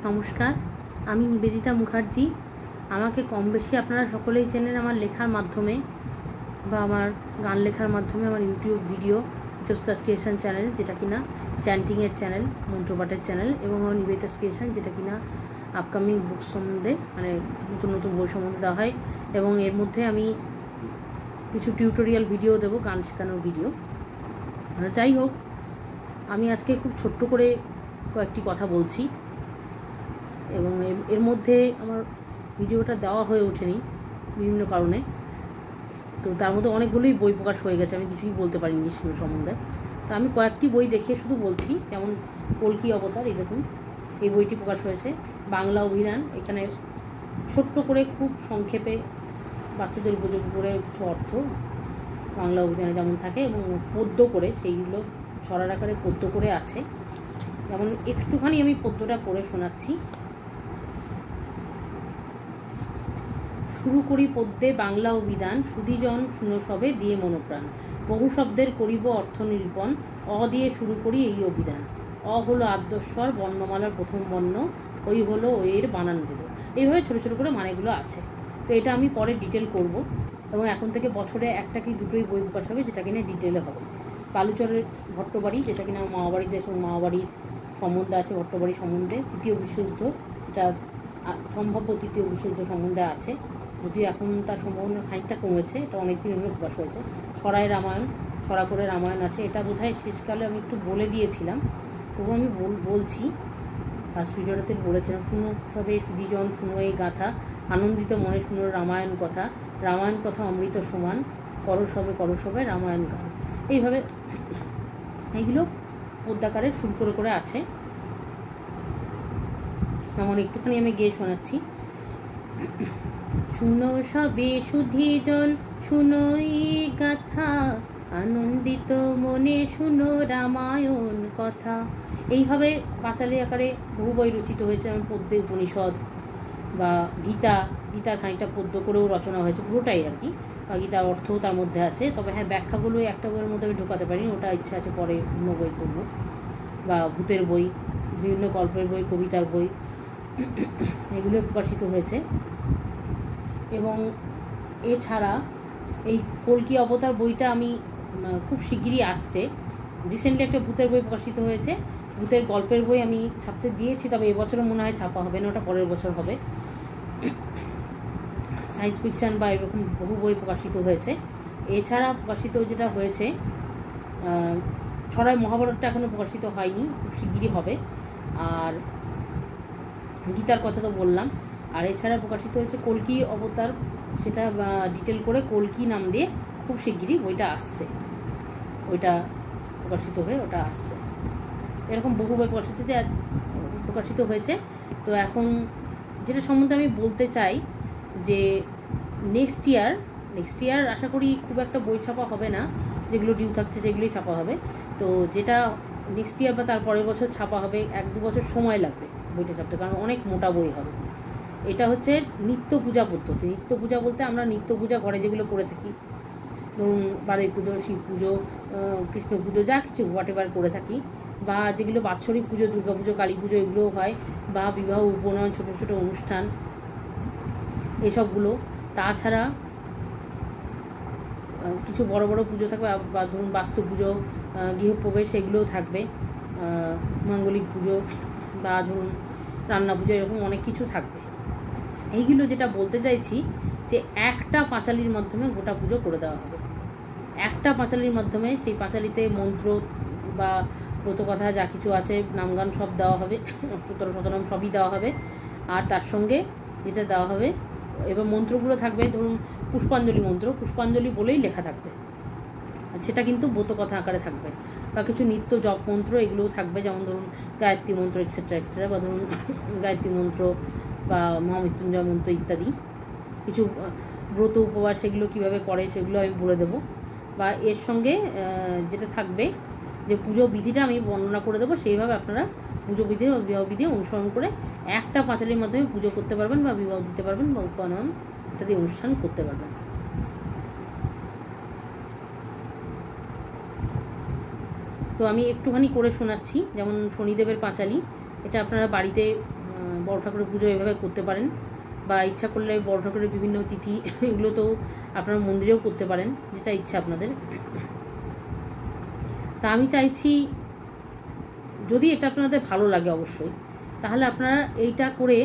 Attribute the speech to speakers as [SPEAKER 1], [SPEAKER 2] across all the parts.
[SPEAKER 1] নমস্কার, আমি নিবেদিতা মুখার্জি। আমাকে কম বেশি আপনারা সকলেই চেনেন আমার লেখার মাধ্যমে বা আমার গান লেখার মাধ্যমে। আমার YouTube video Nivedita creation channel, যেটা কিনা চ্যান্টিংয়ের চ্যানেল, মন্ত্রপাঠের চ্যানেল, এবং আমার নিবেদিতা ক্রিয়েশন, যেটা কিনা আপকামিং বুক সম্বন্ধে মানে নতুন নতুন বই সম্বন্ধে দেওয়া হয়। এবং এর মধ্যে আমি কিছু টিউটোরিয়াল ভিডিও দেবো, গান শেখানোর ভিডিও। যাই হোক, আমি আজকে খুব ছোট্ট করে কয়েকটি কথা বলছি, এবং এর মধ্যে আমার ভিডিওটা দেওয়া হয়ে ওঠেনি বিভিন্ন কারণে। তো তার মধ্যে অনেকগুলোই বই প্রকাশ হয়ে গেছে, আমি কিছুই বলতে পারিনি সেগুলো সম্বন্ধে। তো আমি কয়েকটি বই দেখে শুধু বলছি, যেমন কল্কি অবতার। এই দেখুন, এই বইটি প্রকাশ হয়েছে। বাংলা অভিধান, এখানে ছোট্ট করে খুব সংক্ষেপে বাচ্চাদের উপযোগী করে কিছু অর্থ বাংলা অভিধানে যেমন থাকে, এবং পদ্য করে সেইগুলো ছড়ার আকারে পদ্য করে আছে। যেমন একটুখানি আমি পদ্যটা পড়ে শোনাচ্ছি। শুরু করি পদ্যে বাংলা অভিধান, সুধীজন শুনো সবে দিয়ে মনোপ্রাণ। বহু শব্দের করিব অর্থ নিরূপণ, অ দিয়ে শুরু করি এই অভিধান। অ হলো আদ্যস্বর, বর্ণমালার প্রথম বর্ণ, ওই হলো ওয়ের বানান ভেদ। এইভাবে ছোটো ছোটো করে মানেগুলো আছে। তো এটা আমি পরে ডিটেল করব, এবং এখন থেকে বছরে একটা কি দুটোই বই প্রকাশ হবে, যেটা কিনা ডিটেলে হবে। কালুচরের ভট্টবাড়ি, যেটা কিনা মামাবাড়িতে মামাবাড়ির সম্বন্ধে আছে, ভট্টবাড়ি সম্বন্ধে তৃতীয় বিশ্বযুদ্ধ, এটা সম্ভাব্য তৃতীয় বিশ্বযুদ্ধ সম্বন্ধে আছে, যদিও এখন তার সম্ভাবনা খানিকটা কমেছে। এটা অনেকদিন হলে প্রকাশ হয়েছে। ছড়ায় রামায়ণ, ছড়া করে রামায়ণ আছে। এটা বোধহয় শেষকালে আমি একটু বলে দিয়েছিলাম, তবু আমি বলছি। ফার্স্ট ভিডিওটাতে বলেছিলাম, শুনো সবে সুধীজন শুনো এই গাথা, আনন্দিত মনে শুনো রামায়ণ কথা, রামায়ণ কথা অমৃত সমান, করো সবে রামায়ণ গান। এইভাবে এইগুলো পদ্যাকারে সুর করে করে আছে। যেমন একটুখানি আমি গিয়ে শোনাচ্ছি। শুনো সবে সুধীজন শুনো এই গাথা, আনন্দিত মনে শুনো রামায়ণ কথা। এইভাবে পাঁচালী আকারে বহু বই রচিত হয়েছে। যেমন পদ্যে উপনিষদ বা গীতার খানিকটা পদ্য করেও রচনা হয়েছে, পুরোটাই আর কি, বা গীতার অর্থও তার মধ্যে আছে। তবে হ্যাঁ, ব্যাখ্যাগুলো একটা বইয়ের মধ্যে আমি ঢোকাতে পারিনি, ওটা ইচ্ছা আছে পরে অন্য বই করবো। বা ভূতের বই, বিভিন্ন গল্পের বই, কবিতার বই, এগুলো প্রকাশিত হয়েছে। এবং এছাড়া এই কল্কি অবতার বইটা আমি খুব শিগগিরই আসছে। রিসেন্টলি একটা ভূতের বই প্রকাশিত হয়েছে, ভূতের গল্পের বই আমি ছাপতে দিয়েছি, তবে এবছরও মনে হয় ছাপা হবে না, ওটা পরের বছর হবে। সায়েন্স ফিকশান বা এরকম বহু বই প্রকাশিত হয়েছে। এছাড়া প্রকাশিত যেটা হয়েছে, ছড়ায় মহাভারতটা এখনও প্রকাশিত হয়নি, খুব শিগগিরই হবে। আর গীতার কথা তো বললাম। আর এছাড়া প্রকাশিত হয়েছে কল্কি অবতার, সেটা ডিটেল করে কল্কি নাম দিয়ে খুব শিগগিরই বইটা আসছে, ওইটা প্রকাশিত হয়ে ওটা আসছে। এরকম বহু বই প্রকাশিত হয়েছে। তো এখন যেটা সম্বন্ধে আমি বলতে চাই যে নেক্সট ইয়ার আশা করি খুব একটা বই ছাপা হবে না, যেগুলো ডিউ থাকছে সেগুলোই ছাপা হবে। তো যেটা নেক্সট ইয়ার বা তার পরের বছর ছাপা হবে, 1-2 বছর সময় লাগবে বইটা ছাপতে, কারণ অনেক মোটা বই হবে। এটা হচ্ছে নিত্য পূজা পদ্ধতি। নিত্য পূজা বলতে আমরা নিত্য পূজা ঘরে যেগুলো করে থাকি, ধরুন বাড়ি পুজো, শিব পুজো, কৃষ্ণ পুজো, যা কিছু হোয়াটএভার করে থাকি, বা যেগুলো বাৎসরিক পুজো, দুর্গা পুজো, কালী পুজো, এগুলোও হয়, বা বিবাহ উপনয়ন, ছোটো ছোটো অনুষ্ঠান, এসবগুলো। তাছাড়া কিছু বড় বড় পুজো থাকবে, বা ধরুন বাস্তু পুজো, গৃহপ্রবেশ, এগুলোও থাকবে, মাঙ্গলিক পুজো, বা ধরুন রান্না পুজো, এরকম অনেক কিছু থাকবে। এইগুলো যেটা বলতে চাইছি যে একটা পাঁচালির মাধ্যমে গোটা পুজো করে দেওয়া হবে। একটা পাঁচালির মাধ্যমে, সেই পাঁচালিতে মন্ত্র বা ব্রতকথা যা কিছু আছে, নামগান সব দেওয়া হবে, অষ্টোত্তর শতনাম সবই দেওয়া হবে। আর তার সঙ্গে যেটা দেওয়া হবে, এবার মন্ত্রগুলো থাকবে, ধরুন পুষ্পাঞ্জলি মন্ত্র, পুষ্পাঞ্জলি বলেই লেখা থাকবে, সেটা কিন্তু ব্রতকথা আকারে থাকবে। বা কিছু নিত্য জপ মন্ত্র, এগুলোও থাকবে, যেমন ধরুন গায়ত্রী মন্ত্র এক্সেট্রা, বা ধরুন গায়ত্রী মন্ত্র বা মহামৃত্যুঞ্জয় মন্ত্র ইত্যাদি। কিছু ব্রত উপবাস সেগুলো কীভাবে করে সেগুলো আমি বলে দেবো। বা এর সঙ্গে যেটা থাকবে, যে পুজো বিধিটা আমি বর্ণনা করে দেবো, সেইভাবে আপনারা পুজো বিধি ও বিবাহ বিধি অনুসরণ করে একটা পাঁচালির মাধ্যমে পুজো করতে পারবেন, বা বিবাহ দিতে পারবেন, বা উপনয়ন ইত্যাদি অনুষ্ঠান করতে পারবেন। তো আমি একটুখানি করে শোনাচ্ছি। যেমন শনিদেবের পাঁচালি, এটা আপনারা বাড়িতে বড় ঠাকুরের পুজো এভাবে করতে পারেন, বা ইচ্ছা করলে বড় ঠাকুরের বিভিন্ন তিথি এগুলো তো আপনারা মন্দিরেও করতে পারেন, যেটা ইচ্ছা আপনাদের। তা আমি চাইছি যদি এটা আপনাদের ভালো লাগে অবশ্যই, তাহলে আপনারা এইটা করে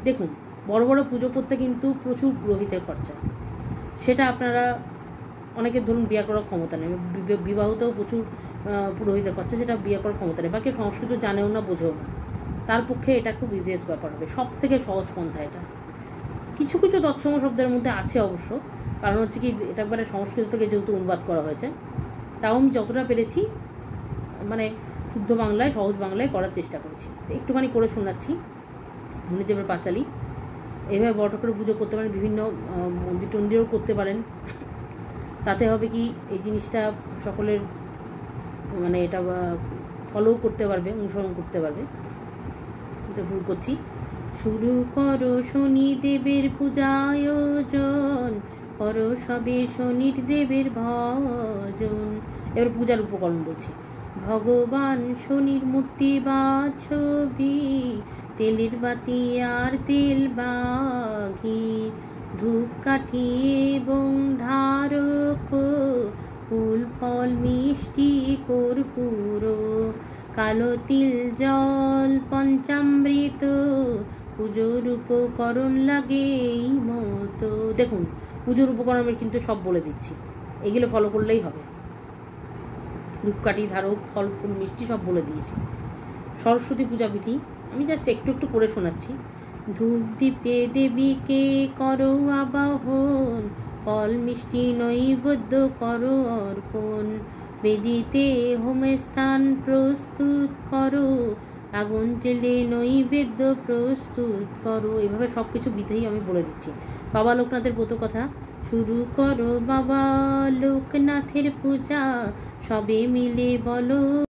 [SPEAKER 1] দেখুন। বড় বড় পুজো করতে কিন্তু প্রচুর পুরোহিতের খরচা, সেটা আপনারা অনেকের ধরুন বিয়ে করার ক্ষমতা নেই, বিবাহতেও প্রচুর পুরোহিতের খরচা, সেটা বিয়ে করার ক্ষমতা নেই, বা কেউ সংস্কৃত জানেও না, বোঝেও না, তার পক্ষে এটা খুব ইজিয়েস্ট ব্যাপার হবে, সব থেকে সহজ পন্থা এটা। কিছু কিছু তৎসম শব্দের মধ্যে আছে অবশ্য, কারণ হচ্ছে কি এটা একবারে সংস্কৃত থেকে যেহেতু অনুবাদ করা হয়েছে, তাও আমি যতটা পেরেছি মানে শুদ্ধ বাংলায়, সহজ বাংলায় করার চেষ্টা করেছি। একটুখানি করে শোনাচ্ছি। মণিদেবের পাঁচালী এভাবে বড় ঠাকুরের পুজো করতে পারেন, বিভিন্ন মন্দির টন্দিরও করতে পারেন। তাতে হবে কি এই জিনিসটা সকলের মানে এটা ফলো করতে পারবে, অনুসরণ করতে পারবে। এটা শুরু করছি। শুরু করো শনিদেবের পূজা আয়োজন, করো সবে শনির দেবের ভজন। এবার পূজার উপকরণ বলছি। ভগবান শনির মূর্তি বা ছবি, তেলের বাতি আর তেল বা ঘি, ধূপকাঠি এবং ধারক, ফুল ফল মিষ্টি কর্পূর, কালো তিল জল পঞ্চামৃত, পুজোর উপকরণ লাগে এই মতো। দেখুন পুজোর উপকরণ আমি কিন্তু সব বলে দিচ্ছি, এগুলো ফলো করলেই হবে। ধূপকাঠি, ধারক, ফল ফুল মিষ্টি সব বলে দিয়েছি। সরস্বতী পূজা বিধি আমি জাস্ট একটু একটু করে শোনাচ্ছি। ধূপ দীপে দেবীকে করো আবাহন, ফল মিষ্টি নৈবেদ্য করো অর্পণ, বেদিতে হোমের স্থান প্রস্তুত করো, আগুন জেলে নৈবেদ্য প্রস্তুত করো। এভাবে সব কিছু বিধেই আমি বলে দিচ্ছি। বাবা লোকনাথের ব্রত কথা। শুরু করো বাবা লোকনাথের পূজা, সবে মিলে বলো